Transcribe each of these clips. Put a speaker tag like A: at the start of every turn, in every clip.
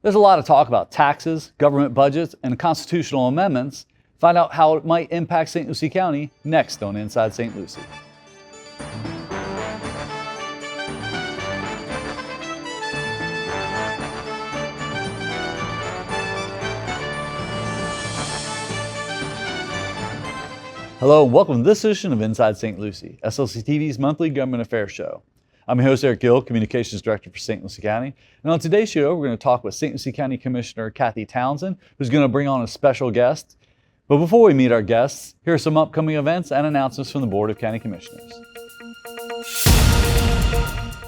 A: There's a lot of talk about taxes, government budgets, and constitutional amendments. Find out how it might impact St. Lucie County next on Inside St. Lucie. Hello and welcome to this edition of Inside St. Lucie, SLC TV's monthly government affairs show. I'm your host, Eric Gill, Communications Director for St. Lucie County. And on today's show, we're going to talk with St. Lucie County Commissioner Kathy Townsend, who's going to bring on a special guest. But before we meet our guests, here are some upcoming events and announcements from the Board of County Commissioners.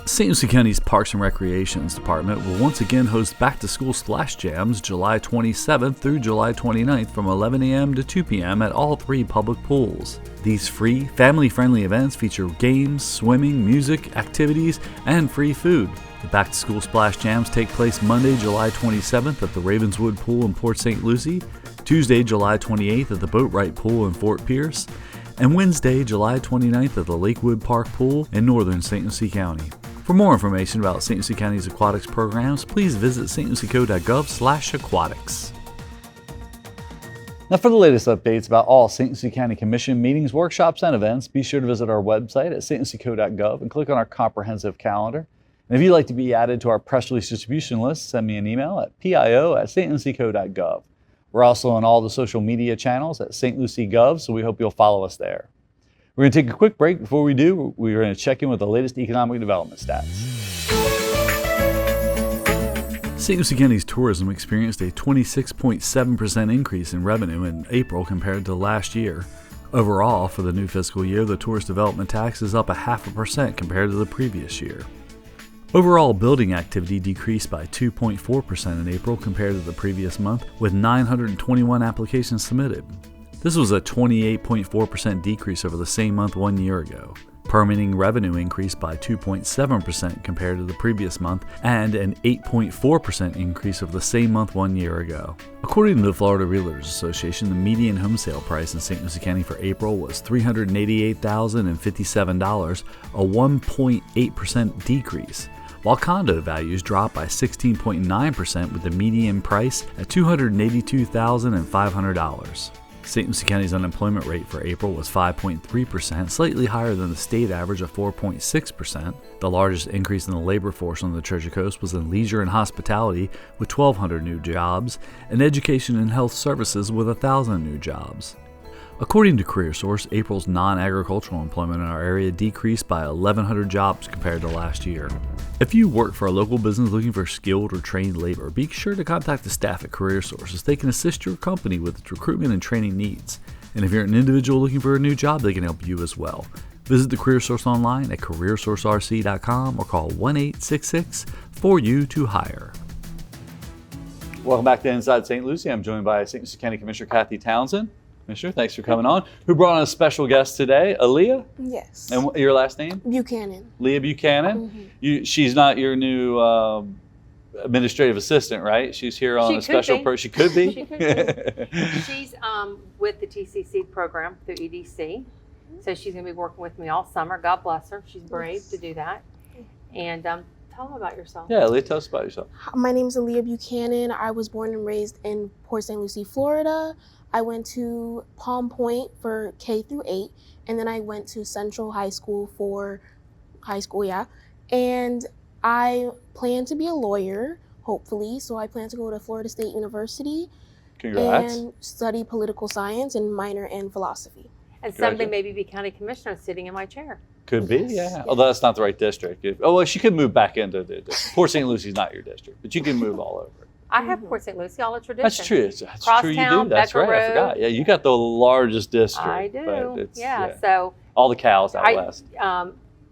A: St. Lucie County's Parks and Recreations Department will once again host back-to-school Splash Jams July 27th through July 29th from 11 a.m. to 2 p.m. at all three public pools. These free, family-friendly events feature games, swimming, music, activities, and free food. The back-to-school Splash Jams take place Monday, July 27th at the Ravenswood Pool in Port St. Lucie, Tuesday, July 28th at the Boatwright Pool in Fort Pierce, and Wednesday, July 29th at the Lakewood Park Pool in northern St. Lucie County. For more information about St. Lucie County's aquatics programs, please visit stlucieco.gov/aquatics. Now, for the latest updates about all St. Lucie County Commission meetings, workshops, and events, be sure to visit our website at stlucieco.gov and click on our comprehensive calendar. And if you'd like to be added to our press release distribution list, send me an email at pio@stlucieco.gov. We're also on all the social media channels at St. Lucie Gov, so we hope you'll follow us there. We're going to take a quick break. Before we do, we're going to check in with the latest economic development stats. St. Lucie County's tourism experienced a 26.7% increase in revenue in April compared to last year. Overall, for the new fiscal year, the tourist development tax is up 0.5% compared to the previous year. Overall building activity decreased by 2.4% in April compared to the previous month, with 921 applications submitted. This was a 28.4% decrease over the same month 1 year ago. Permitting revenue increased by 2.7% compared to the previous month and an 8.4% increase over the same month 1 year ago. According to the Florida Realtors Association, the median home sale price in St. Lucie County for April was $388,057, a 1.8% decrease, while condo values dropped by 16.9% with the median price at $282,500. St. Lucie County's unemployment rate for April was 5.3%, slightly higher than the state average of 4.6%. The largest increase in the labor force on the Treasure Coast was in leisure and hospitality with 1,200 new jobs, and education and health services with 1,000 new jobs. According to CareerSource, April's non-agricultural employment in our area decreased by 1,100 jobs compared to last year. If you work for a local business looking for skilled or trained labor, be sure to contact the staff at CareerSource as they can assist your company with its recruitment and training needs. And if you're an individual looking for a new job, they can help you as well. Visit the CareerSource online at careersourcerc.com or call 1-866-4U-to-HIRE. Welcome back to Inside St. Lucie. I'm joined by St. Lucie County Commissioner Kathy Townsend. Commissioner, thanks for coming on. Who brought on a special guest today? Aaliyah?
B: Yes.
A: And your last name?
B: Buchanan.
A: Leah Buchanan? Mm-hmm. She's not your new administrative assistant, right? She's here on a special program. She could be?
C: She could be. She's with the TCC program through EDC. So she's going to be working with me all summer. God bless her. She's brave to do that. And tell them about yourself.
A: Yeah, Aaliyah, tell us about yourself.
B: My name is Aaliyah Buchanan. I was born and raised in Port St. Lucie, Florida. I went to Palm Point for K through 8, and then I went to Central High School for high school, And I plan to be a lawyer, hopefully, so I plan to go to Florida State University.
A: Congrats.
B: And study political science and minor in philosophy.
C: And someday maybe be county commissioner sitting in my chair.
A: Could be, yeah. Although that's not the right district. Well, she could move back into the district. Port St. Lucie's not your district, but you can move all over.
C: I have Port St. Lucie, all the tradition.
A: That's true. That's true. You do. That's
C: Becker
A: right. I forgot. Yeah, you got the largest district.
C: I do.
A: Yeah.
C: So
A: all the cows out west.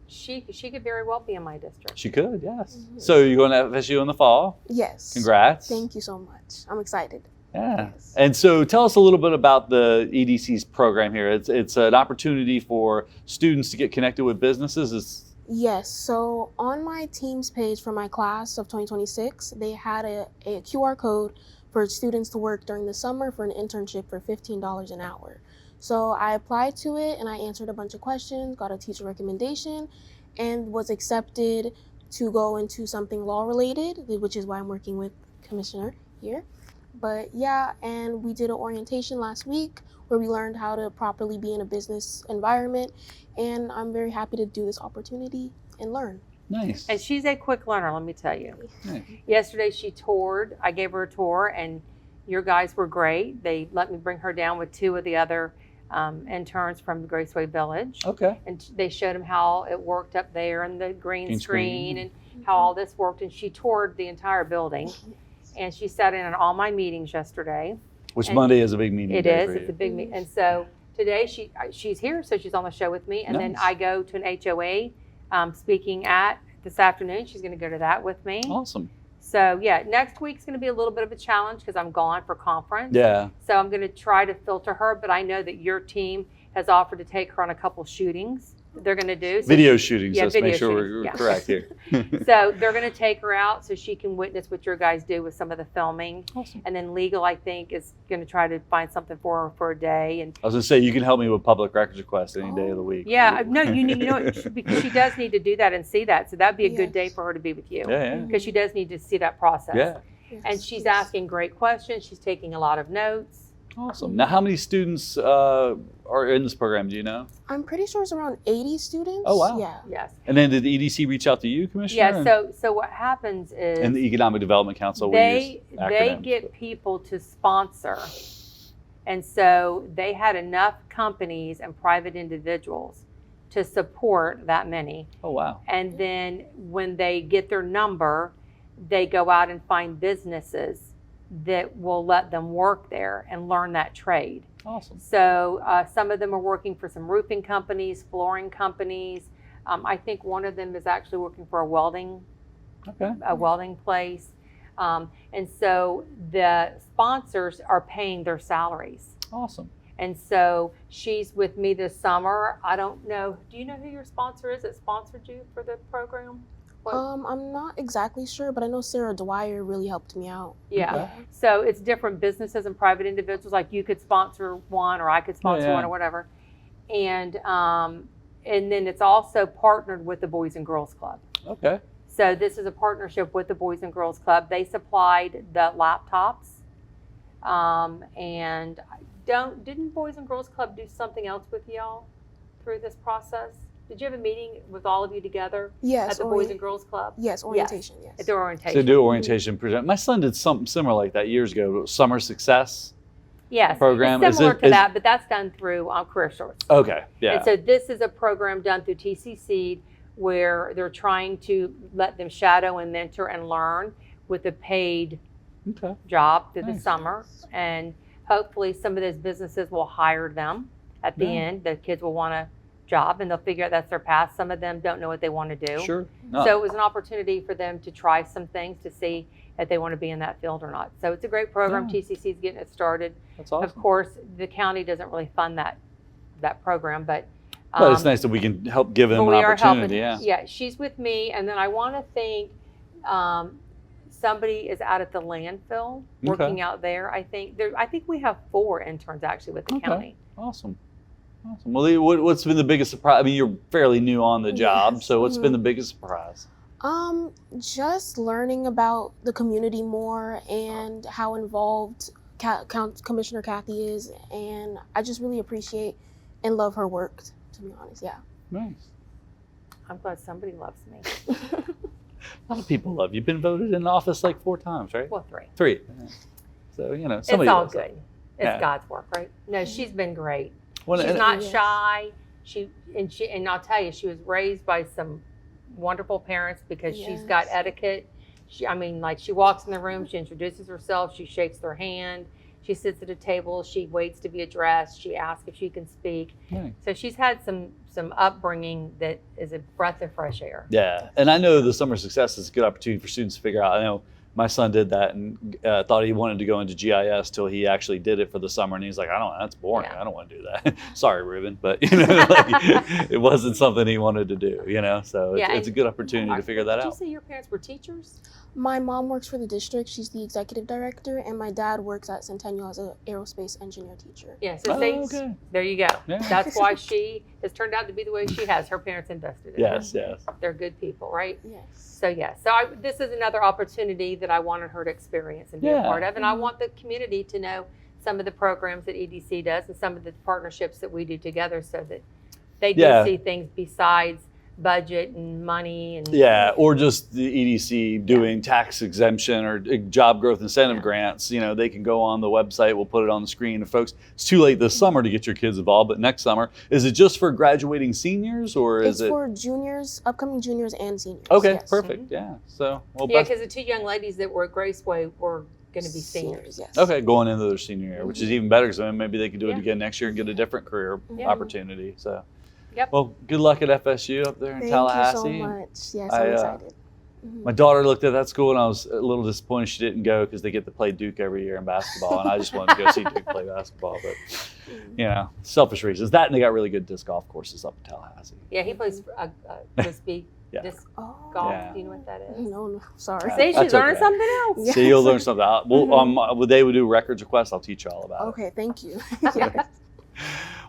C: She could very well be in my district.
A: She could, yes. Mm-hmm. So you're going to FSU in the fall?
B: Yes.
A: Congrats.
B: Thank you so much. I'm excited.
A: Yeah.
B: Yes.
A: And so tell us a little bit about the EDC's program here. It's an opportunity for students to get connected with businesses.
B: Yes, so on my Teams page for my class of 2026, they had a QR code for students to work during the summer for an internship for $15 an hour. So I applied to it and I answered a bunch of questions, got a teacher recommendation, and was accepted to go into something law related, which is why I'm working with commissioner here. But yeah, and we did an orientation last week where we learned how to properly be in a business environment, and I'm very happy to do this opportunity and learn.
A: Nice.
C: And she's a quick learner, let me tell you.
A: Nice.
C: Yesterday she toured. I gave her a tour, and your guys were great. They let me bring her down with 2 of the other interns from the Graceway Village.
A: Okay.
C: And they showed them how it worked up there and the green screen and
B: Mm-hmm.
C: how all this worked. And she toured the entire building. And she sat in on all my meetings yesterday.
A: Which
C: And
A: Monday is a big meeting
C: It
A: day
C: is.
A: for
C: It's a
A: you.
C: big meeting. And so today she's here, so she's on the show with me. And then
A: Nice.
C: I go to an HOA speaking at this afternoon. She's going to go to that with me.
A: Awesome.
C: So yeah, next week's going to be a little bit of a challenge because I'm gone for conference.
A: Yeah.
C: So I'm going to try to filter her, but I know that your team has offered to take her on a couple shootings that they're going to do. So
A: Video shootings.
C: Yeah,
A: Let's make
C: video
A: sure
C: shootings,
A: we're
C: yeah.
A: correct here.
C: So they're going to take her out so she can witness what your guys do with some of the filming.
A: Awesome.
C: And then legal, I think, is going to try to find something for her for a day. And
A: I was going to say, you can help me with public records requests any day of the week.
C: yeah, no, you know, because she does need to do that and see that. So that'd be a good day
B: Yes.
C: for her to be with you.
A: Yeah, yeah.
C: Because she does need to see that process.
A: Yeah.
B: Yes,
C: And she's
B: yes.
C: asking great questions. She's taking a lot of notes.
A: Awesome. Now, how many students are in this program? Do you know?
B: I'm pretty sure it's around 80 students.
A: Oh, wow.
B: Yeah.
C: Yes.
A: And then did the EDC reach out to you, Commissioner?
C: Yeah. So what happens is
A: And the Economic Development Council. we
C: they
A: use
C: they
A: acronyms.
C: get people to sponsor, and so they had enough companies and private individuals to support that many.
A: Oh, wow.
C: And then when they get their number, they go out and find businesses that will let them work there and learn that trade.
A: Awesome.
C: So some of them are working for some roofing companies, flooring companies. I think one of them is actually working for a welding place. And so the sponsors are paying their salaries.
A: Awesome.
C: And so she's with me this summer. I don't know. Do you know who your sponsor is that sponsored you for the program? What?
B: I'm not exactly sure, but I know Sarah Dwyer really helped me out.
C: Yeah.
A: Okay.
C: So it's different businesses and private individuals. Like you could sponsor one, or I could sponsor
A: yeah.
C: one, or whatever. And then it's also partnered with the Boys and Girls Club.
A: Okay.
C: So this is a partnership with the Boys and Girls Club. They supplied the laptops, and didn't Boys and Girls Club do something else with y'all through this process? Did you have a meeting with all of you together
B: Yes.
C: at the Boys and Girls Club?
B: Yes, orientation. Yes.
C: At their
A: So
C: orientation.
A: do orientation present. My son did something similar like that years ago. It was Summer Success
C: Yes.
A: program.
C: It's similar
A: Is it-
C: to
A: is-
C: that, but that's done through Career Shorts.
A: Okay. Yeah.
C: And so this is a program done through TCC where they're trying to let them shadow and mentor and learn with a paid
A: Okay.
C: job through the
A: Nice.
C: summer. And hopefully some of those businesses will hire them at the
A: Yeah.
C: end. The kids will want a job and they'll figure out that's their path. Some of them don't know what they want to do.
A: Sure. No.
C: So it was an opportunity for them to try some things to see if they want to be in that field or not. So it's a great program.
A: Yeah.
C: TCC is getting it started.
A: That's awesome.
C: Of course, the county doesn't really fund that program, but
A: But it's nice that we can help give them
C: but
A: an
C: we are
A: opportunity.
C: helping.
A: Yeah.
C: She's with me, and then I want to think somebody is out at the landfill working out there. I think we have 4 interns actually with the
A: Okay.
C: county.
A: Awesome. Awesome. Well, Lee, what's been the biggest surprise? I mean, you're fairly new on the job,
B: Yes.
A: so what's been the biggest surprise?
B: Just learning about the community more and how involved Commissioner Kathy is, and I just really appreciate and love her work. To be honest, yeah.
A: Nice.
C: I'm glad somebody loves me.
A: A lot of people love you. You've been voted in office like 4 times, right?
C: Well, 3.
A: 3. So, you know,
C: It's
A: somebody
C: all
A: loves
C: good.
A: it.
C: It's
A: Yeah.
C: God's work, right? No, she's been great.
A: Well,
C: She's
A: and-
C: not
B: Yes.
C: shy. And I'll tell you, she was raised by some wonderful parents because she's got
B: Yes.
C: etiquette. She walks in the room, she introduces herself, she shakes their hand, she sits at a table, she waits to be addressed, she asks if she can speak.
A: Nice.
C: So she's had some upbringing that is a breath of fresh air.
A: Yeah, and I know the Summer Success is a good opportunity for students to figure out. I know my son did that and thought he wanted to go into GIS till he actually did it for the summer, and he's like, that's boring.
C: Yeah.
A: I don't want to do that. Sorry, Ruben, but it wasn't something he wanted to do. So
C: Yeah,
A: it's a good opportunity to figure that
C: Did you
A: out.
C: say your parents were teachers?
B: My mom works for the district. She's the executive director, and my dad works at Centennial as an aerospace engineer teacher.
C: Yeah, so
A: Oh,
C: see,
A: okay.
C: there you go.
A: Yeah.
C: That's why she has turned out to be the way she has. Her parents invested in her.
A: Yes, yes.
C: They're good people, right?
B: Yes.
C: So yeah, this is another opportunity that I wanted her to experience and be a part of. And I want the community to know some of the programs that EDC does and some of the partnerships that we do together, so that they do see things besides budget and money and
A: or just the EDC doing tax exemption or job growth incentive grants. They can go on the website. We'll put it on the screen. And folks, it's too late this summer to get your kids involved, but next summer, is it just for graduating seniors, or is it
B: for juniors, upcoming juniors and seniors?
A: Okay, perfect. Yeah. So
C: because the two young ladies that were at Graceway were going to be seniors.
B: Yes.
A: Okay, going into their senior year, which is even better, because maybe they could do it again next year and get a different career opportunity. So.
C: Yep.
A: Well, good luck at FSU up there in Tallahassee.
B: Thank you so much. Yes, I'm excited.
A: My daughter looked at that school, and I was a little disappointed she didn't go, because they get to play Duke every year in basketball, and I just wanted to go see Duke play basketball. But, selfish reasons. That, and they got really good disc golf courses up in Tallahassee.
C: Yeah, he plays frisbee disc golf.
A: Yeah.
C: Do you know what that is?
B: No, sorry.
C: See, she's learning something else.
B: Yes.
A: See, you'll learn something. Well, they would do records requests. I'll teach you all about it.
B: Okay, thank you.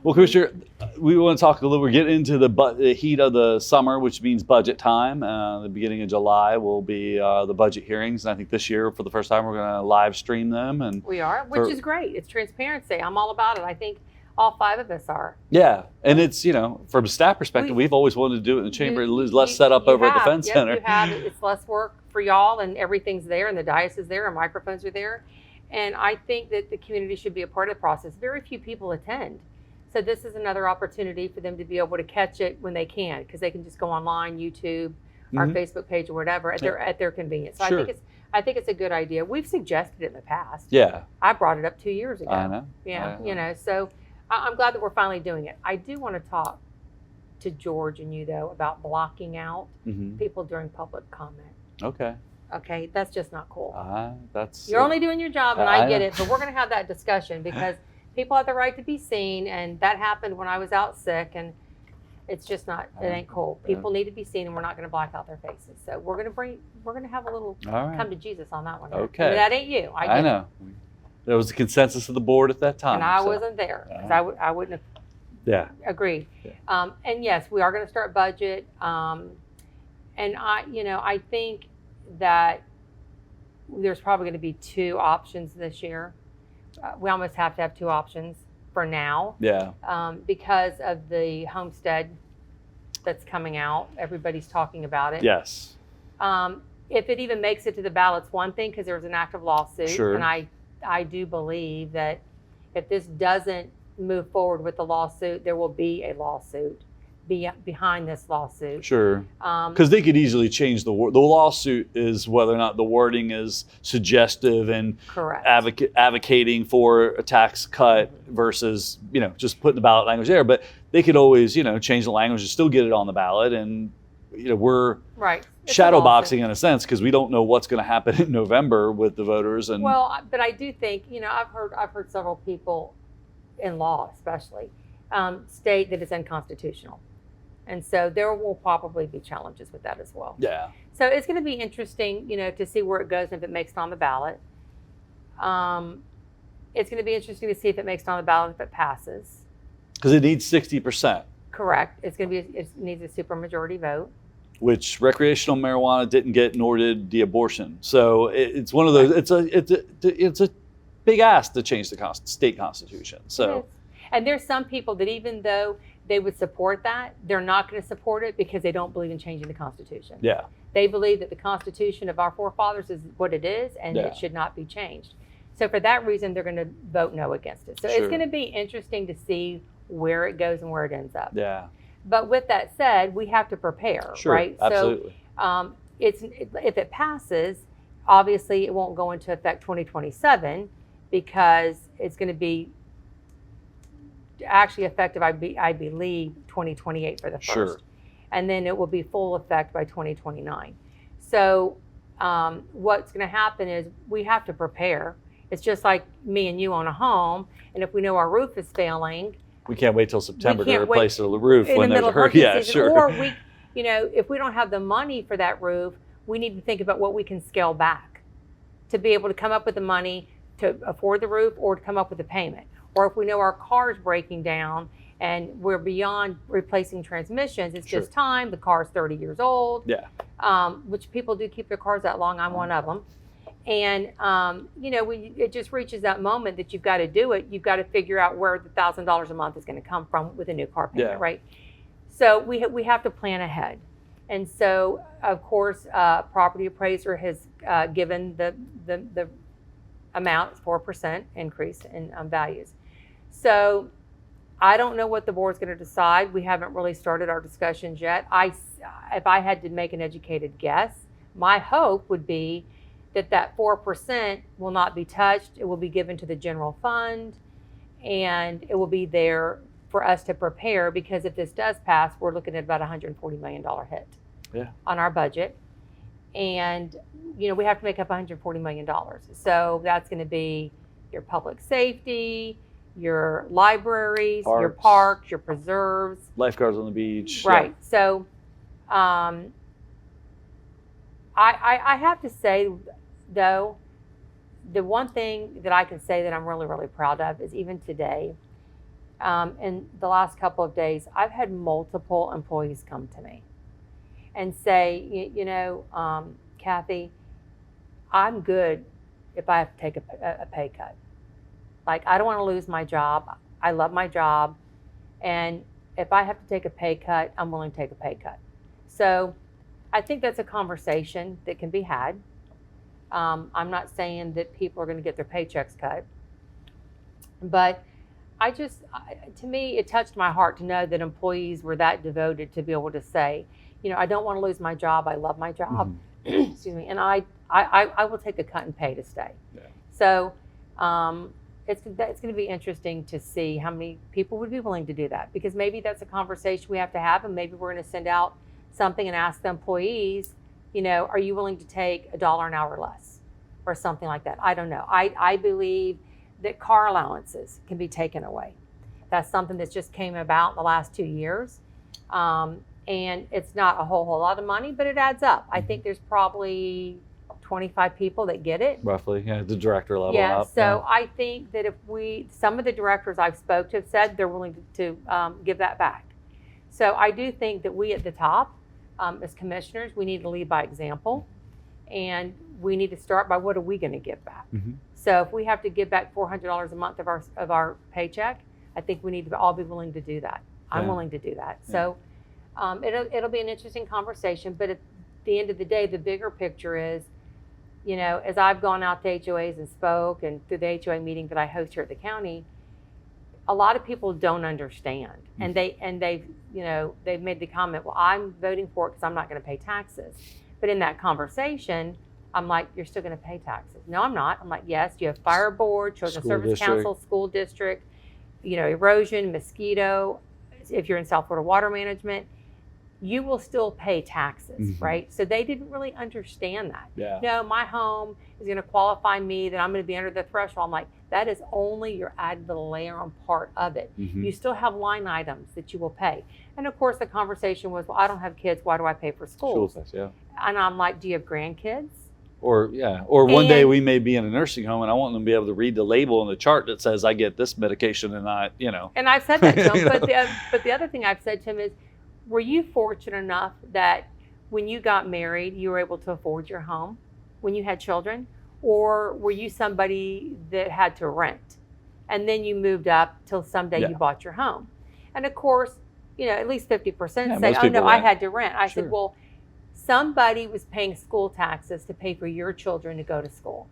A: Well, Commissioner, we want to talk a little. We're getting into the heat of the summer, which means budget time. The beginning of July will be the budget hearings, and I think this year, for the first time, we're going to live stream them. And
C: we are, which is great. It's transparency. I'm all about it. I think all 5 of us are.
A: Yeah, and it's from a staff perspective, we've always wanted to do it in the chamber. It's less set up over at the Defense Center.
C: You have it. It's less work for y'all, and everything's there, and the dais is there, and microphones are there. And I think that the community should be a part of the process. Very few people attend. So this is another opportunity for them to be able to catch it when they can, because they can just go online, YouTube, our Facebook page, or whatever at their convenience. So I think it's a good idea. We've suggested it in the past.
A: Yeah,
C: I brought it up 2 years ago.
A: I know.
C: Yeah, So I'm glad that we're finally doing it. I do want to talk to George and you, though, about blocking out people during public comment. Okay, that's just not cool. You're only doing your job, and I get it, but we're going to have that discussion, because people have the right to be seen, and that happened when I was out sick, and it's just not, it ain't cool. People need to be seen, and we're not going to black out their faces. So we're going to have a little come to Jesus on that one.
A: Okay.
C: I mean, that ain't you.
A: I know. There was a consensus of the board at that time.
C: And I wasn't there, because I wouldn't have agreed. Yeah. And yes, we are going to start budget. And I think that there's probably going to be 2 options this year. We almost have to have 2 options for now. Yeah. Because of the homestead that's coming out. Everybody's talking about it.
A: Yes.
C: If it even makes it to the ballot, it's one thing, because there's an active lawsuit.
A: Sure.
C: And I do believe that if this doesn't move forward with the lawsuit, there will be a lawsuit behind this lawsuit.
A: Sure. Because they could easily change the lawsuit is whether or not the wording is suggestive and advocating for a tax cut versus just putting the ballot language there. But they could always change the language and still get it on the ballot. And we're shadow boxing in a sense, because we don't know what's going to happen in November with the voters. And
C: but I do think I've heard several people in law especially state that it's unconstitutional. And so there will probably be challenges with that as well.
A: Yeah.
C: So it's going to be interesting, to see where it goes and if it makes it on the ballot. It's going to be interesting to see if it makes it on the ballot, if it passes.
A: Because it needs 60%.
C: Correct. It needs a supermajority vote.
A: Which recreational marijuana didn't get, nor did the abortion. So it's one of those. It's a big ask to change the state constitution. So.
C: And there's some people that, even though they would support that, they're not going to support it because they don't believe in changing the Constitution.
A: Yeah.
C: They believe that the Constitution of our forefathers is what it is, and it should not be changed. So for that reason, they're going to vote no against it. So it's going to be interesting to see where it goes and where it ends up.
A: Yeah.
C: But with that said, we have to prepare, right?
A: Absolutely.
C: So if it passes, obviously it won't go into effect 2027, because it's going to be actually effective, I believe, 2028 for the first.
A: Sure.
C: And then it will be full effect by 2029. So what's going to happen is we have to prepare. It's just like me and you on a home, and if we know our roof is failing,
A: we can't wait till September to replace the roof when there's a hurricane. Yeah, sure.
C: Or if we don't have the money for that roof, we need to think about what we can scale back to be able to come up with the money to afford the roof, or to come up with the payment. Or if we know our car's breaking down and we're beyond replacing transmissions, it's just time. The car's 30 years old.
A: Yeah.
C: Which people do keep their cars that long. I'm one of them. And, it just reaches that moment that you've got to do it. You've got to figure out where the $1,000 a month is going to come from with a new car payment, right? So we have to plan ahead. And so, of course, property appraiser has given the amount, 4% increase in values. So I don't know what the board's going to decide. We haven't really started our discussions yet. If I had to make an educated guess, my hope would be that 4% will not be touched. It will be given to the general fund, and it will be there for us to prepare, because if this does pass, we're looking at about $140 million hit on our budget. And, we have to make up $140 million. So that's going to be your public safety, your libraries, your parks, your preserves.
A: Lifeguards on the beach.
C: Right. Yeah. So I have to say, though, the one thing that I can say that I'm really, really proud of is even today, in the last couple of days, I've had multiple employees come to me and say, Kathy, I'm good if I have to take a pay cut. Like, I don't want to lose my job. I love my job. And if I have to take a pay cut, I'm willing to take a pay cut. So I think that's a conversation that can be had. I'm not saying that people are going to get their paychecks cut. But to me, it touched my heart to know that employees were that devoted to be able to say, I don't want to lose my job. I love my job. Mm-hmm. Excuse me. And I will take a cut in pay to stay. Yeah. So it's going to be interesting to see how many people would be willing to do that, because maybe that's a conversation we have to have, and maybe we're going to send out something and ask the employees, are you willing to take $1 an hour less or something like that? I don't know. I believe that car allowances can be taken away. That's something that's just came about in the last 2 years. And it's not a whole lot of money, but it adds up. I think there's probably 25 people that get it.
A: Roughly, yeah, the director level
C: up. So I think that some of the directors I've spoke to have said they're willing to give that back. So I do think that we at the top, as commissioners, we need to lead by example, and we need to start by what are we going to give back. Mm-hmm. So if we have to give back $400 a month of our paycheck, I think we need to all be willing to do that. I'm willing to do that. Yeah. So it'll be an interesting conversation, but at the end of the day, the bigger picture is, as I've gone out to HOAs and spoke, and through the HOA meeting that I host here at the county, a lot of people don't understand, and they've made the comment, well, I'm voting for it because I'm not going to pay taxes. But in that conversation, I'm like, you're still going to pay taxes. No, I'm not. I'm like, yes, you have fire board, children's service council, school district, erosion, mosquito. If you're in South Florida water management, you will still pay taxes, mm-hmm. right? So they didn't really understand that. Yeah. No, my home is going to qualify me that I'm going to be under the threshold. I'm like, that is only your added little layer on part of it. Mm-hmm. You still have line items that you will pay. And of course, the conversation was, well, I don't have kids. Why do I pay for schools?
A: Yeah.
C: And I'm like, do you have grandkids?
A: Or one day we may be in a nursing home and I want them to be able to read the label on the chart that says I get this medication and I.
C: And I've said that to him. But the other thing I've said to him is, were you fortunate enough that when you got married, you were able to afford your home when you had children? Or were you somebody that had to rent and then you moved up till someday you bought your home? And of course, at least 50% say, oh no, I had to rent. I said, well, somebody was paying school taxes to pay for your children to go to school.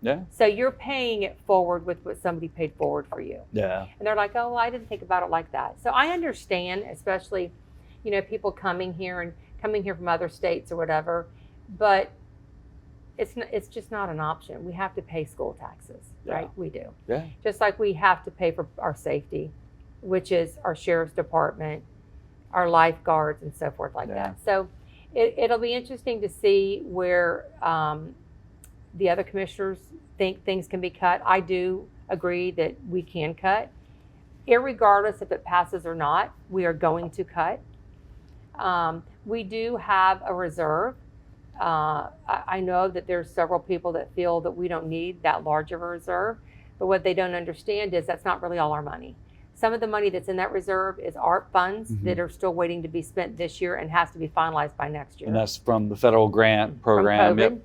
C: Yeah. So you're paying it forward with what somebody paid forward for you. Yeah. And they're like, oh, well, I didn't think about it like that. So I understand, especially, people coming here from other states or whatever, but it's just not an option. We have to pay school taxes, right? We do. Yeah. Just like we have to pay for our safety, which is our sheriff's department, our lifeguards, and so forth like that. So it'll be interesting to see where the other commissioners think things can be cut. I do agree that we can cut. Irregardless if it passes or not, we are going to cut. We do have a reserve. I know that there's several people that feel that we don't need that large of a reserve, but what they don't understand is that's not really all our money. Some of the money that's in that reserve is ARP funds mm-hmm. that are still waiting to be spent this year and has to be finalized by next year.
A: And that's from the federal grant program.
C: From COVID.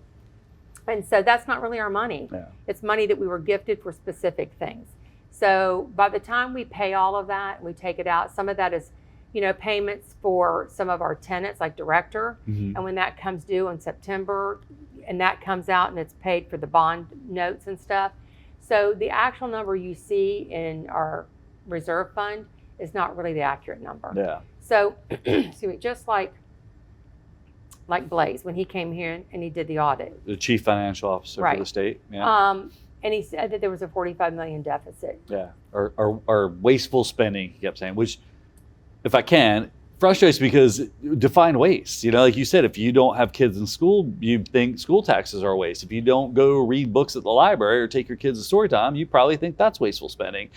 C: And so that's not really our money.
A: Yeah.
C: It's money that we were gifted for specific things. So by the time we pay all of that, we take it out. Some of that is, payments for some of our tenants, like Director.
A: Mm-hmm.
C: And when that comes due in September, and that comes out and it's paid for the bond notes and stuff. So the actual number you see in our reserve fund is not really the accurate number.
A: Yeah.
C: So, excuse me, just like Blaze, when he came here and he did the audit.
A: The chief financial officer
C: Right.
A: for the state. Yeah.
C: And he said that there was a $45 million deficit.
A: Yeah. Or wasteful spending, he kept saying, which, if I can, frustrates because define waste. Like you said, if you don't have kids in school, you think school taxes are a waste. If you don't go read books at the library or take your kids to story time, you probably think that's wasteful spending.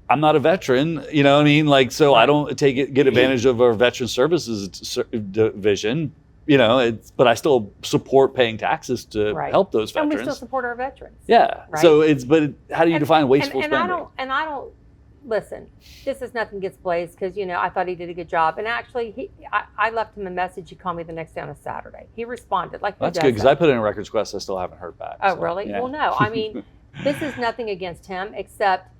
A: I'm not a veteran, you know what I mean? So I don't get advantage of our veteran services division, but I still support paying taxes to help those veterans.
C: And we still support our veterans.
A: Yeah.
C: Right?
A: So but how do you define wasteful spending?
C: I don't, listen, this is nothing against Blaze because, I thought he did a good job. And actually, I left him a message. He called me the next day on a Saturday. He responded.
A: That's good because I put in a records request. I still haven't heard back.
C: Oh, really? Yeah. Well, no. I mean, this is nothing against him except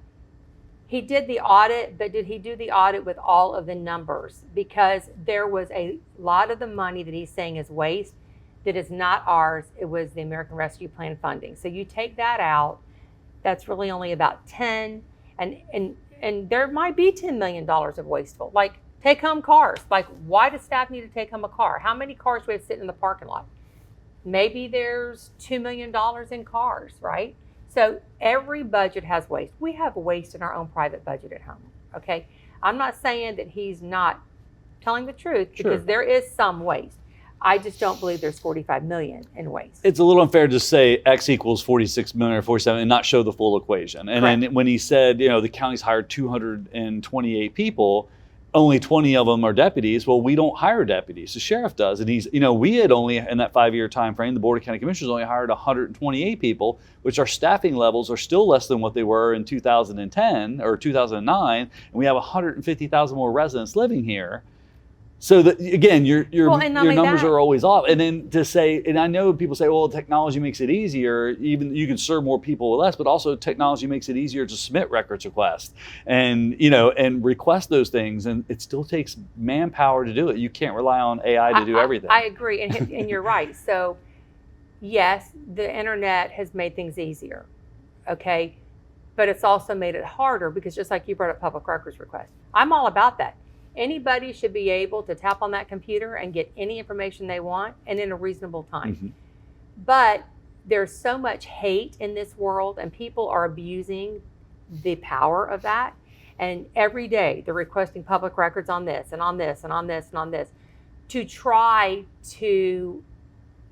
C: he did the audit, but did he do the audit with all of the numbers? Because there was a lot of the money that he's saying is waste that is not ours. It was the American Rescue Plan funding. So you take that out, that's really only about 10, and there might be $10 million of wasteful. Like take home cars. Like why does staff need to take home a car? How many cars do we have sitting in the parking lot? Maybe there's $2 million in cars, right? So every budget has waste. We have waste in our own private budget at home, okay? I'm not saying that he's not telling the truth because there is some waste. I just don't believe there's 45 million in waste.
A: It's a little unfair to say X equals 46 million or 47 and not show the full equation. And then when he said, the county's hired 228 people, only 20 of them are deputies. Well, we don't hire deputies. The sheriff does. And we had only, in that 5-year time frame, the Board of County Commissioners only hired 128 people, which our staffing levels are still less than what they were in 2010 or 2009. And we have 150,000 more residents living here. So that, again, your numbers are always off. And then to say, and I know people say, well, technology makes it easier. Even you can serve more people with less, but also technology makes it easier to submit records requests and request those things. And it still takes manpower to do it. You can't rely on AI to do everything.
C: I agree, and you're right. So yes, the internet has made things easier, okay? But it's also made it harder because just like you brought up public records requests, I'm all about that. Anybody should be able to tap on that computer and get any information they want and in a reasonable time. Mm-hmm. But there's so much hate in this world and people are abusing the power of that. And every day they're requesting public records on this and on this and on this and on this to try to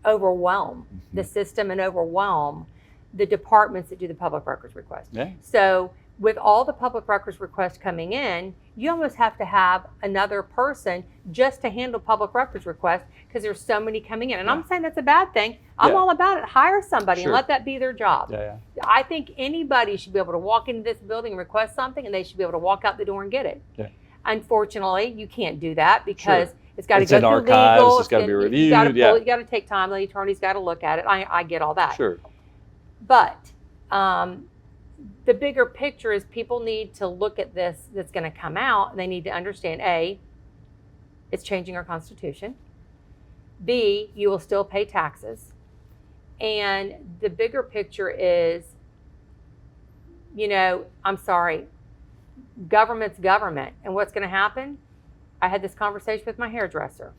C: overwhelm the system and overwhelm the departments that do the public records request.
A: Yeah.
C: So with all the public records requests coming in, you almost have to have another person just to handle public records requests because there's so many coming in. And I'm saying that's a bad thing. I'm all about it. Hire somebody and let that be their job. I think anybody should be able to walk into this building and request something and they should be able to walk out the door and get it. Yeah. Unfortunately, you can't do that because it's got to go through
A: archives,
C: legal.
A: It's got to be reviewed.
C: You got to take time. The attorney's got to look at it. I get all that.
A: Sure.
C: But the bigger picture is people need to look at this that's going to come out and they need to understand A, it's changing our Constitution. B, you will still pay taxes. And the bigger picture is, I'm sorry, government's government. And what's going to happen? I had this conversation with my hairdresser.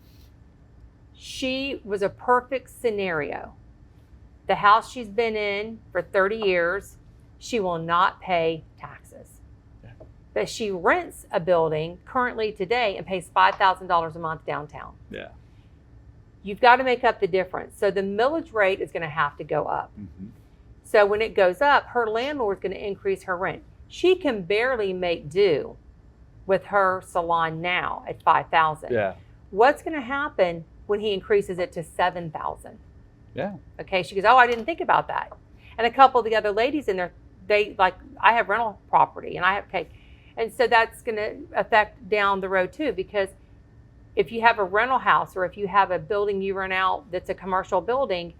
C: She was a perfect scenario. The house she's been in for 30 years, she will not pay taxes. But she rents a building currently today and pays $5,000 a month downtown.
A: Yeah.
C: You've got to make up the difference. So the millage rate is going to have to go up. Mm-hmm. So when it goes up, her landlord's going to increase her rent. She can barely make do with her salon now at $5,000.
A: Yeah.
C: What's going to happen when he increases it to $7,000?
A: Yeah.
C: Okay. She goes, oh, I didn't think about that. And a couple of the other ladies in there, I have rental property and and so that's going to affect down the road too, because if you have a rental house or if you have a building you rent out that's a commercial building,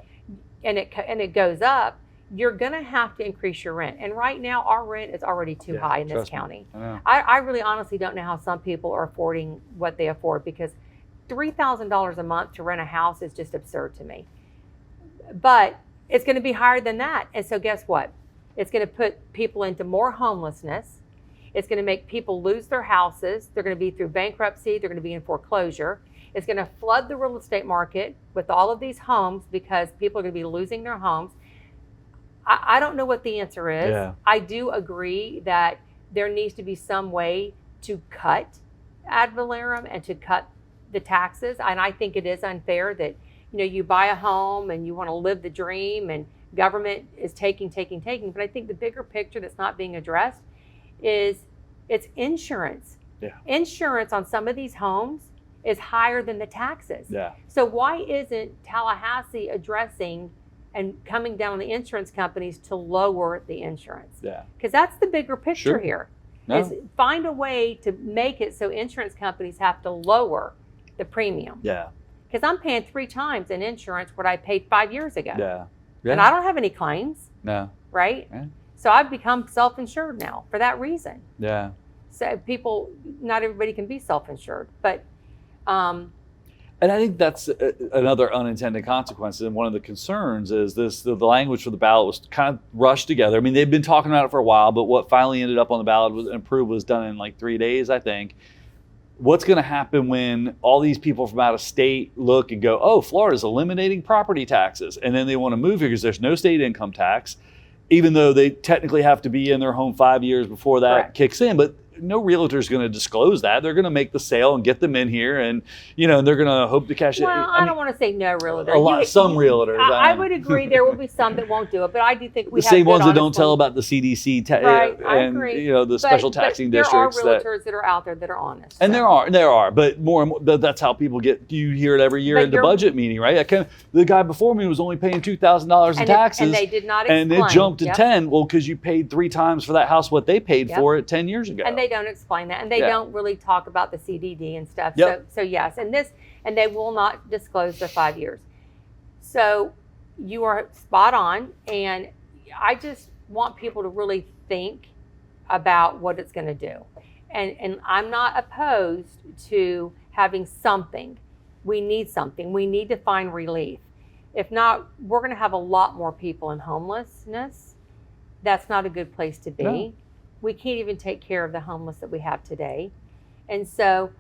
C: and it goes up, you're going to have to increase your rent. And right now, our rent is already too high in this county. I really honestly don't know how some people are affording what they afford, because $3,000 a month to rent a house is just absurd to me. But it's going to be higher than that. And so guess what? It's going to put people into more homelessness. It's going to make people lose their houses. They're going to be through bankruptcy. They're going to be in foreclosure. It's going to flood the real estate market with all of these homes, because people are going to be losing their homes. I don't know what the answer is.
A: Yeah.
C: I do agree that there needs to be some way to cut ad valorem and to cut the taxes. And I think it is unfair that, you buy a home and you want to live the dream, and government is taking. But I think the bigger picture that's not being addressed is it's insurance.
A: Yeah.
C: Insurance on some of these homes is higher than the taxes.
A: Yeah.
C: So why isn't Tallahassee addressing and coming down on the insurance companies to lower the insurance?
A: Yeah.
C: Because that's the bigger picture
A: Sure.
C: here.
A: No.
C: Is find a way to make it so insurance companies have to lower the premium.
A: Yeah.
C: Because I'm paying 3 times in insurance what I paid 5 years ago.
A: Yeah.
C: And I don't have any claims,
A: No.
C: right?
A: Yeah.
C: So I've become self-insured now for that reason.
A: Yeah.
C: So not everybody can be self-insured, but
A: And I think that's another unintended consequence. And one of the concerns is the language for the ballot was kind of rushed together. I mean, they've been talking about it for a while, but what finally ended up on the ballot was approved was done in like 3 days, I think. What's going to happen when all these people from out of state look and go, oh, Florida's eliminating property taxes, and then they want to move here because there's no state income tax, even though they technically have to be in their home 5 years before that
C: Correct.
A: kicks in. But no realtor is going to disclose that. They're going to make the sale and get them in here, and they're going to hope to cash it.
C: well, I don't want to say no realtor.
A: Some realtors.
C: I would agree there will be some that won't do it, but I do think we
A: the
C: have
A: same
C: good,
A: ones that don't
C: honest
A: tell
C: ones.
A: about the CDC
C: Right, I
A: and
C: agree.
A: the special taxing districts.
C: There are realtors that are out there that are honest.
A: And
C: so.
A: there are, but more and more. But that's how people get. You hear it every year
C: But
A: at the
C: you're-
A: budget meeting, right? The guy before me was only paying $2,000 in taxes,
C: and they did not
A: and
C: explain.
A: it jumped to
C: Yep.
A: 10. Well, because you paid 3 times for that house what they paid
C: Yep.
A: for it 10 years ago.
C: And they don't explain that, and they
A: Yeah.
C: don't really talk about the CDD and stuff.
A: Yep.
C: So yes, and they will not disclose the 5 years. So you are spot on, and I just want people to really think about what it's going to do. And I'm not opposed to having something. We need something. We need to find relief. If not, we're going to have a lot more people in homelessness. That's not a good place to be.
A: No.
C: We can't even take care of the homeless that we have today. And so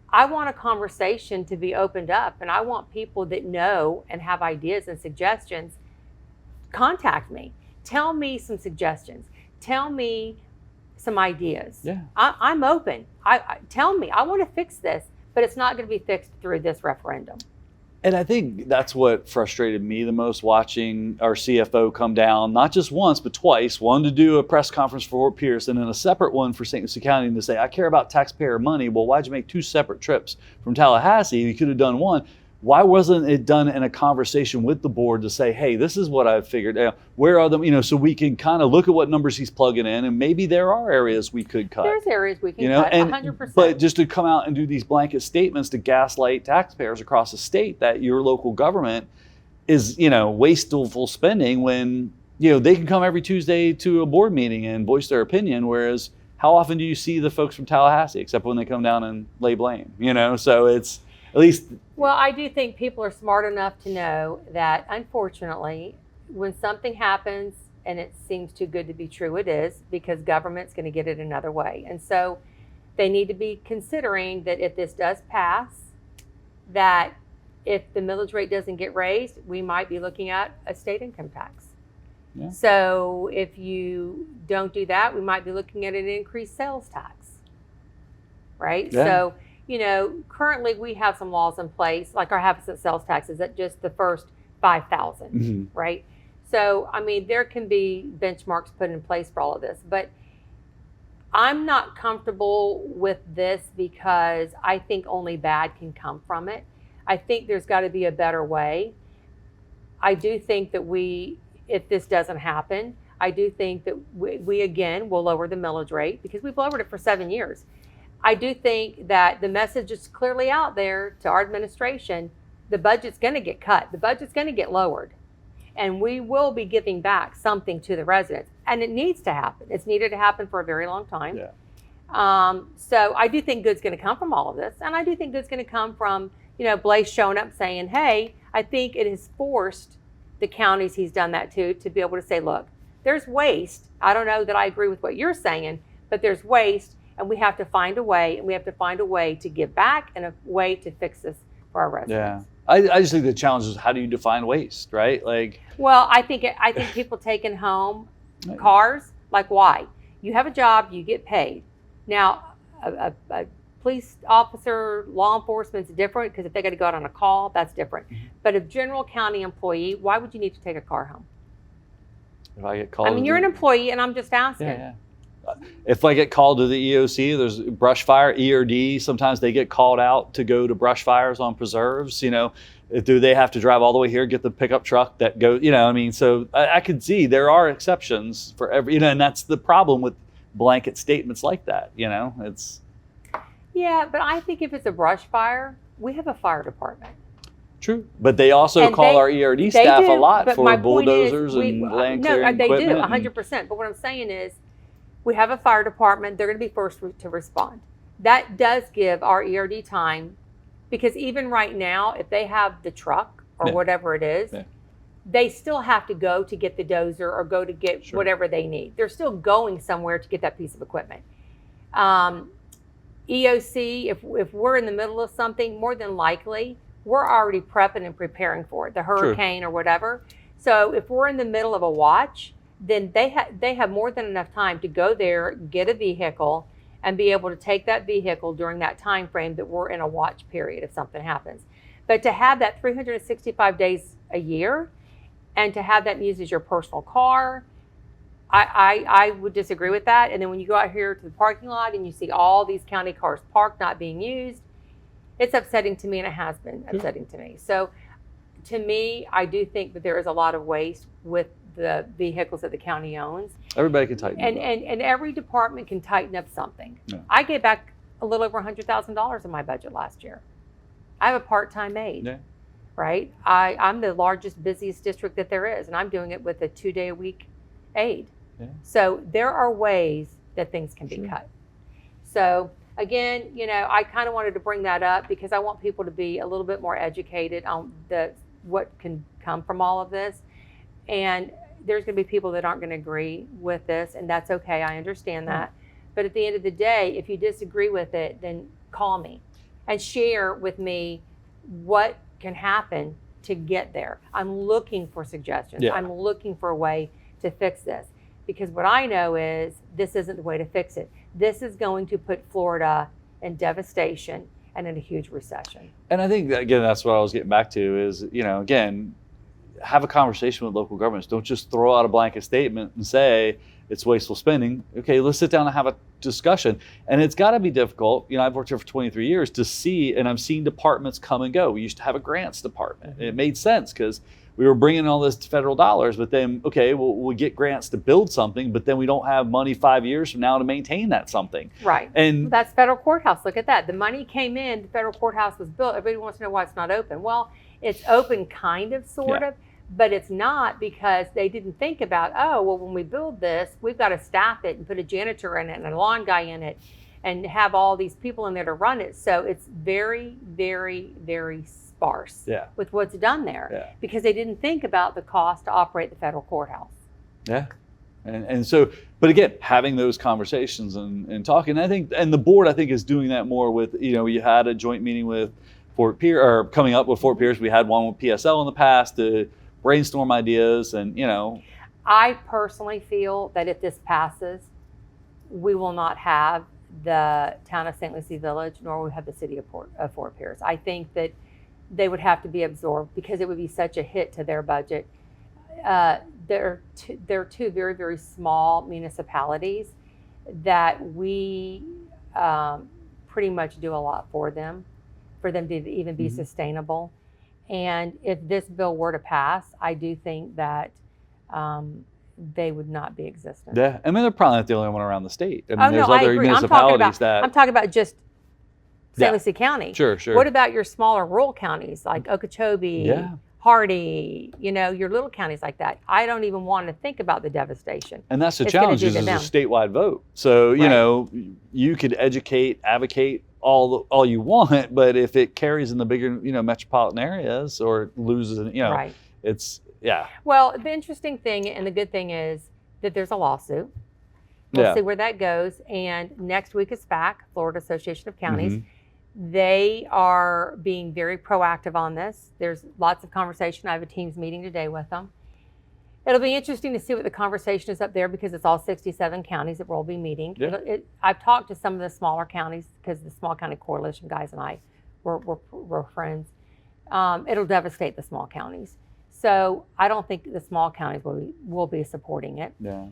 C: I want a conversation to be opened up, and I want people that know and have ideas and suggestions, contact me. Tell me some suggestions. Tell me some ideas.
A: Yeah.
C: I'm open. Tell me, I want to fix this, but it's not going to be fixed through this referendum.
A: And I think that's what frustrated me the most, watching our CFO come down, not just once, but twice. One to do a press conference for Fort Pierce, and then a separate one for St. Lucie County, and to say, I care about taxpayer money. Well, why'd you make 2 separate trips from Tallahassee? You could have done one. Why wasn't it done in a conversation with the board to say, hey, this is what I've figured out. Where are them? So we can kind of look at what numbers he's plugging in, and maybe there are areas we could cut.
C: There's areas we can cut, 100%.
A: But just to come out and do these blanket statements to gaslight taxpayers across the state that your local government is, wasteful spending, when, they can come every Tuesday to a board meeting and voice their opinion, whereas how often do you see the folks from Tallahassee, except when they come down and lay blame, So it's at least...
C: Well, I do think people are smart enough to know that, unfortunately, when something happens and it seems too good to be true, it is, because government's going to get it another way. And so they need to be considering that if this does pass, that if the millage rate doesn't get raised, we might be looking at a state income tax.
A: Yeah.
C: So if you don't do that, we might be looking at an increased sales tax, right?
A: Yeah.
C: So, currently we have some laws in place, like our half% sales tax is at just the first 5,000,
A: Mhm.
C: right? So, there can be benchmarks put in place for all of this, but I'm not comfortable with this because I think only bad can come from it. I think there's got to be a better way. I do think that if this doesn't happen, I do think that we again will lower the millage rate, because we've lowered it for 7 years. I do think that the message is clearly out there to our administration: the budget's going to get cut. The budget's going to get lowered. And we will be giving back something to the residents. And it needs to happen. It's needed to happen for a very long time.
A: Yeah.
C: So I do think good's going to come from all of this. And I do think good's going to come from, Blaise showing up saying, hey, I think it has forced the counties he's done that to be able to say, look, there's waste. I don't know that I agree with what you're saying, but there's waste, and we have to find a way, to give back and a way to fix this for our residents.
A: Yeah. I just think the challenge is, how do you define waste, right?
C: Well, I think people taking home cars, why? You have a job, you get paid. Now, a police officer, law enforcement's different, because if they got to go out on a call, that's different. Mm-hmm. But a general county employee, why would you need to take a car home?
A: If I get called,
C: you're an employee, and I'm just asking.
A: Yeah. If I get called to the EOC, there's brush fire, ERD. Sometimes they get called out to go to brush fires on preserves. Do they have to drive all the way here, get the pickup truck that goes? So I could see there are exceptions for every. And that's the problem with blanket statements like that. It's.
C: Yeah, but I think if it's a brush fire, we have a fire department.
A: True, but they also call our ERD staff a lot for bulldozers and land clearing equipment.
C: No, they do, 100%. But what I'm saying is, we have a fire department. They're going to be first to respond. That does give our ERD time, because even right now, if they have the truck or whatever it is, they still have to go to get the dozer or go to get whatever they need. They're still going somewhere to get that piece of equipment. EOC, if we're in the middle of something, more than likely, we're already prepping and preparing for it, the hurricane or whatever. So if we're in the middle of a watch, then they have more than enough time to go there, get a vehicle, and be able to take that vehicle during that time frame that we're in a watch period if something happens. But to have that 365 days a year, and to have that used as your personal car, I would disagree with that. And then when you go out here to the parking lot and you see all these county cars parked not being used, it's upsetting to me, and it has been upsetting to me. So to me, I do think that there is a lot of waste with the vehicles that the county owns.
A: Everybody can tighten
C: up. And every department can tighten up something. Yeah. I gave back a little over $100,000 in my budget last year. I have a part-time aide, right? I'm the largest, busiest district that there is, and I'm doing it with a 2-day-a-week aide. Yeah. So there are ways that things can be cut. So again, I kind of wanted to bring that up because I want people to be a little bit more educated on what can come from all of this. And there's going to be people that aren't going to agree with this, and that's okay. I understand that. But at the end of the day, if you disagree with it, then call me and share with me what can happen to get there. I'm looking for suggestions. Yeah. I'm looking for a way to fix this, because what I know is this isn't the way to fix it. This is going to put Florida in devastation and in a huge recession.
A: And I think, again, that's what I was getting back to is, again, have a conversation with local governments. Don't just throw out a blanket statement and say it's wasteful spending. Okay, let's sit down and have a discussion. And it's got to be difficult. I've worked here for 23 years to see, and I've seen departments come and go. We used to have a grants department. Mm-hmm. It made sense because we were bringing all this federal dollars, but then, okay, we'll get grants to build something, but then we don't have money 5 years from now to maintain that something.
C: Right. And that's federal courthouse. Look at that. The money came in, the federal courthouse was built. Everybody wants to know why it's not open. Well, it's open kind of, sort of. But it's not, because they didn't think about, when we build this, we've got to staff it and put a janitor in it and a lawn guy in it and have all these people in there to run it. So it's very, very, very sparse with what's done there because they didn't think about the cost to operate the federal courthouse.
A: Yeah. And so, but again, having those conversations and talking, I think, and the board, I think, is doing that more with, you had a joint meeting with Fort Pierce, or coming up with Fort Pierce. We had one with PSL in the past to brainstorm ideas, and
C: I personally feel that if this passes, we will not have the town of St. Lucie Village, nor will we have the city of Fort Pierce. I think that they would have to be absorbed because it would be such a hit to their budget. They're two very, very small municipalities that we pretty much do a lot for them to even be sustainable. And if this bill were to pass, I do think that they would not be existent.
A: Yeah, I mean, they're probably not the only one around the state. I mean, there's other municipalities
C: I'm talking about just St. Lucie County.
A: Sure.
C: What about your smaller rural counties like Okeechobee, Hardy, your little counties like that. I don't even want to think about the devastation.
A: And that's the
C: It's gonna
A: challenge
C: do
A: is
C: to
A: it's a
C: them.
A: statewide vote. So,
C: Right.
A: you could advocate all you want, but if it carries in the bigger, metropolitan areas or it loses,
C: Right.
A: it's,
C: Well, the interesting thing and the good thing is that there's a lawsuit. We'll
A: Yeah.
C: see where that goes. And next week is FAC, Florida Association of Counties.
A: Mhm.
C: They are being very proactive on this. There's lots of conversation. I have a Teams meeting today with them. It'll be interesting to see what the conversation is up there because it's all 67 counties that we'll all be meeting.
A: Yeah.
C: I've talked to some of the smaller counties because the Small County Coalition guys and I were friends. It'll devastate the small counties. So I don't think the small counties will be supporting it.
A: Yeah.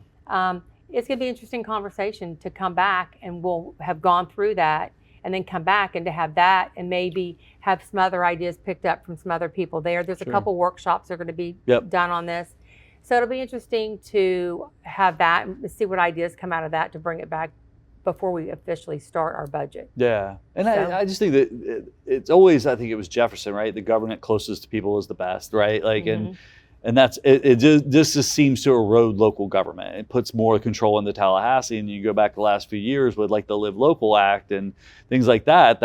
C: It's going to be an interesting conversation to come back and we'll have gone through that and then come back and to have that and maybe have some other ideas picked up from some other people there. There's
A: Sure.
C: a couple workshops that are going to be
A: Yep.
C: done on this. So it'll be interesting to have that and see what ideas come out of that to bring it back before we officially start our budget.
A: Yeah. And
C: So-
A: I just think that it's always, I think it was Jefferson, right? The government closest to people is the best, right? Like,
C: Mhm.
A: and that's, it just seems to erode local government. It puts more control into Tallahassee. And you go back the last few years with like the Live Local Act and things like that,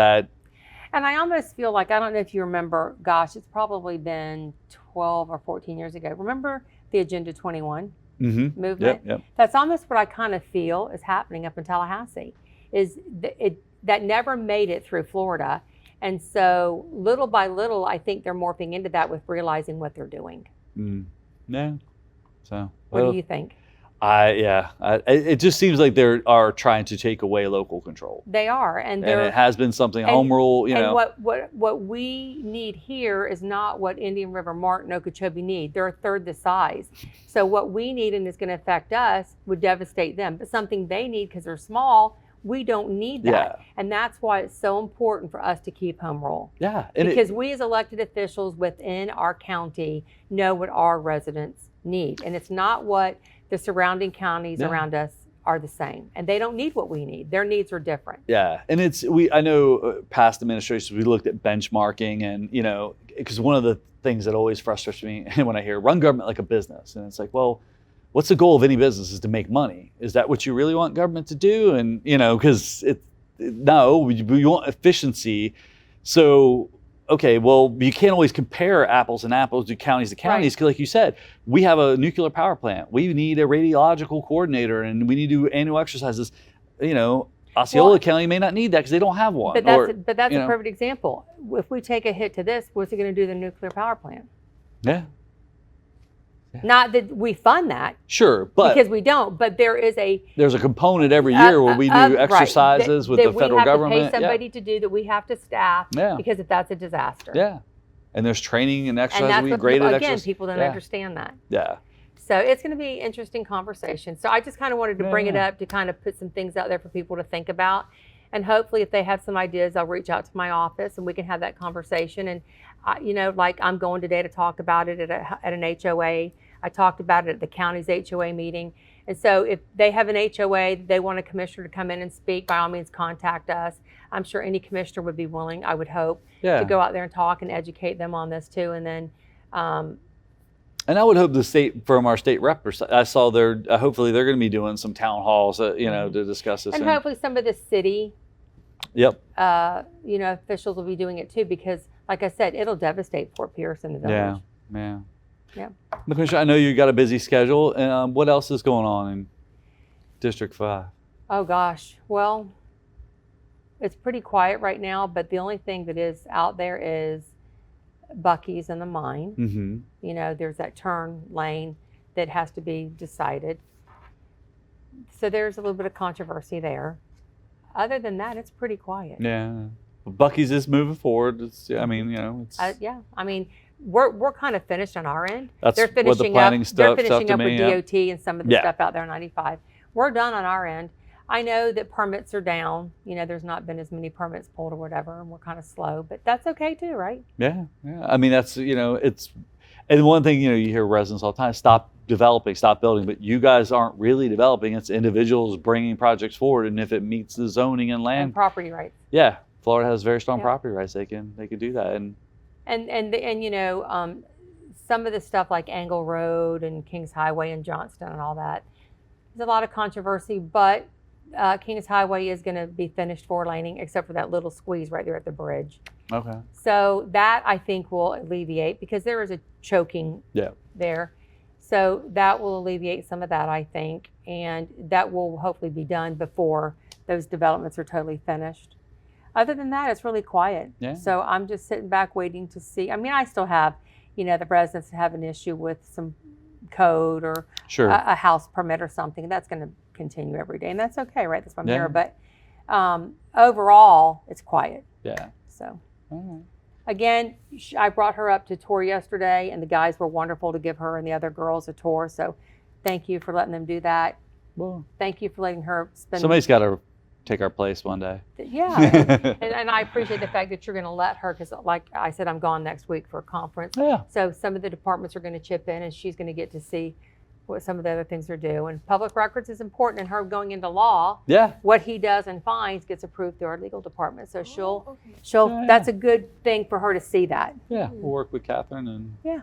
C: And I almost feel like, I don't know if you remember, gosh, it's probably been 12 or 14 years ago. Remember the Agenda 21 movement?
A: Yep.
C: That's almost what I kind of feel is happening up in Tallahassee, is that never made it through Florida. And so little by little, I think they're morphing into that with realizing what they're doing.
A: Yeah. So,
C: What
A: well,
C: do you think?
A: it just seems like they are trying to take away local control.
C: They are, and
A: And
C: they're
A: it has been something,
C: and-
A: home rule,
C: and what we need here is not what Indian River, Martin, Okeechobee need. They're a third the size. So what we need and is going to affect us would devastate them. But something they need because they're small, we don't need that.
A: Yeah.
C: And that's why it's so important for us to keep home rule.
A: Yeah. And
C: Because we as elected officials within our county know what our residents need. And it's not what the surrounding counties
A: Yeah.
C: around us are the same. And they don't need what we need. Their needs are different.
A: yeah. And I know past administrations, we looked at benchmarking and, because one of the things that always frustrates me when I hear run government like a business, and it's like, well, what's the goal of any business is to make money. Is that what you really want government to do? And, because no, we want efficiency. So, okay, well, you can't always compare apples and apples to counties, because like you said, we have a nuclear power plant. We need a radiological coordinator and we need to do annual exercises. Osceola County may not need that because they don't have one.
C: But that's a perfect example. If we take a hit to this, what's it going to do to the nuclear power plant?
A: Yeah.
C: Not that we fund that,
A: Sure, but
C: because we don't, but there is
A: there's a component every year where we do
C: right,
A: exercises with
C: that
A: the federal government.
C: We have to pay somebody to do that. We have to staff because if that's a disaster.
A: Yeah. And there's training and
C: And
A: exercise.
C: that's
A: We
C: what
A: graded
C: people,
A: exercise.
C: people don't
A: Yeah.
C: understand that.
A: Yeah.
C: So it's going to be an interesting conversation. So I just kind of wanted to bring it
A: Yeah.
C: up to kind of put some things out there for people to think about. And hopefully if they have some ideas, I'll reach out to my office and we can have that conversation. And, like I'm going today to talk about it at an HOA. I talked about it at the county's HOA meeting. And so if they have an HOA, they want a commissioner to come in and speak, by all means, contact us. I'm sure any commissioner would be willing, I would hope, to go out there and talk and educate them on this too. And then,
A: and I would hope from our state rep, I saw hopefully they're going to be doing some town halls, to discuss this.
C: and hopefully some of the city,
A: Yep.
C: officials will be doing it too, because like I said, it'll devastate Fort Pierce and the village.
A: Yeah.
C: Yeah.
A: Commissioner, I know you got a busy schedule. What else is going on in District 5?
C: Oh gosh, well, it's pretty quiet right now, but the only thing that is out there is Buc-ee's and the mine.
A: Mm-hmm.
C: There's that turn lane that has to be decided. So there's a little bit of controversy there. Other than that, it's pretty quiet.
A: Yeah. Buc-ee's is moving forward. It's, I
C: mean, we're kind of finished on our end.
A: That's
C: They're
A: what the
C: finishing
A: planning
C: up.
A: stuff
C: They're finishing
A: to
C: up
A: me,
C: with
A: yeah.
C: DOT and some of the stuff out there on 95. We're done on our end. I know that permits are down. There's not been as many permits pulled or whatever, and we're kind of slow, but that's okay too, right?
A: Yeah. I mean, that's, it's, and one thing, you hear residents all the time, stop developing, stop building, but you guys aren't really developing. It's individuals bringing projects forward. And if it meets the zoning and land,
C: And property rights.
A: yeah, Florida has very strong
C: Yeah.
A: property rights. They can do that.
C: some of the stuff like Angle Road and Kings Highway and Johnston and all that, there's a lot of controversy, but Kings Highway is going to be finished 4-laning, except for that little squeeze right there at the bridge.
A: Okay.
C: So that I think will alleviate, because there is a choking there. So that will alleviate some of that, I think, and that will hopefully be done before those developments are totally finished. Other than that, it's really quiet.
A: Yeah.
C: So I'm just sitting back waiting to see. I mean, I still have, the residents have an issue with some code or a house permit or something. That's going to continue every day, and that's okay, right? That's why I'm here. But overall, it's quiet.
A: Yeah.
C: So. Again, I brought her up to tour yesterday, and the guys were wonderful to give her and the other girls a tour. So thank you for letting them do that.
A: Well,
C: thank you for letting her spend.
A: Somebody's got to take our place one day.
C: Yeah. and I appreciate the fact that you're going to let her, because like I said, I'm gone next week for a conference.
A: Yeah.
C: So some of the departments are going to chip in, and she's going to get to see what some of the other things are due. And public records is important, and her going into law.
A: Yeah.
C: What he does and finds gets approved through our legal department. So she'll that's a good thing for her to see that.
A: Yeah. We'll work with Catherine and
C: yeah.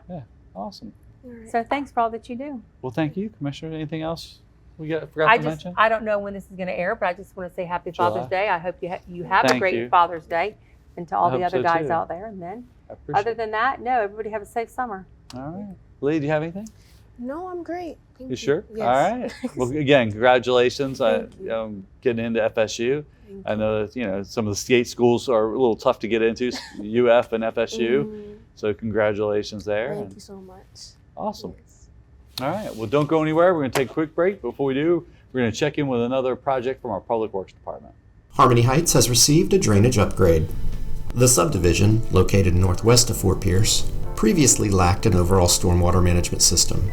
A: Awesome.
B: Right.
C: So thanks for all that you do.
A: Well, thank you, Commissioner. Anything else forgot to mention?
C: I don't know when this is going to air, but I just want to say Happy Father's Day. I hope you have a great Father's Day, and to all the other guys out there. And then, other than that, no, everybody have a safe summer.
A: All right. Lee, do you have anything?
B: No, I'm great. Thank you.
A: Sure?
B: Yes.
A: All right. Well, again, congratulations on getting into FSU. I know that, some of the state schools are a little tough to get into, UF and FSU. So congratulations there.
B: Thank you so much.
A: Awesome.
B: Yes.
A: All right. Well, don't go anywhere. We're going to take a quick break. Before we do, we're going to check in with another project from our Public Works Department.
D: Harmony Heights has received a drainage upgrade. The subdivision, located northwest of Fort Pierce, previously lacked an overall stormwater management system.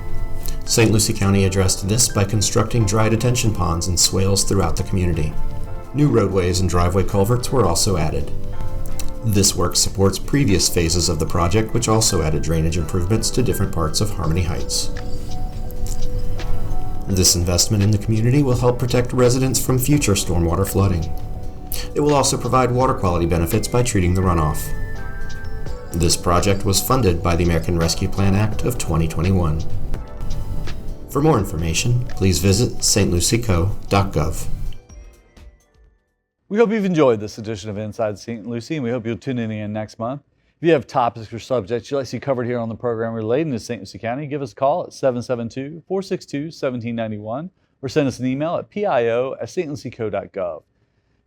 D: St. Lucie County addressed this by constructing dry detention ponds and swales throughout the community. New roadways and driveway culverts were also added. This work supports previous phases of the project, which also added drainage improvements to different parts of Harmony Heights. This investment in the community will help protect residents from future stormwater flooding. It will also provide water quality benefits by treating the runoff. This project was funded by the American Rescue Plan Act of 2021. For more information, please visit stlucieco.gov.
A: We hope you've enjoyed this edition of Inside St. Lucie, and we hope you'll tune in again next month. If you have topics or subjects you'd like to see covered here on the program relating to St. Lucie County, give us a call at 772-462-1791 or send us an email at pio@stlucieco.gov.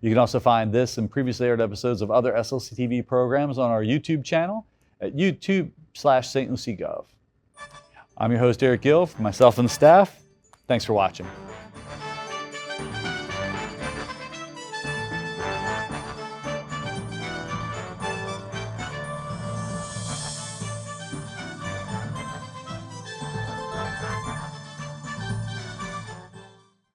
A: You can also find this and previously aired episodes of other SLC TV programs on our YouTube channel at youtube.com/stluciegov. I'm your host, Eric Gill, for myself and the staff. Thanks for watching.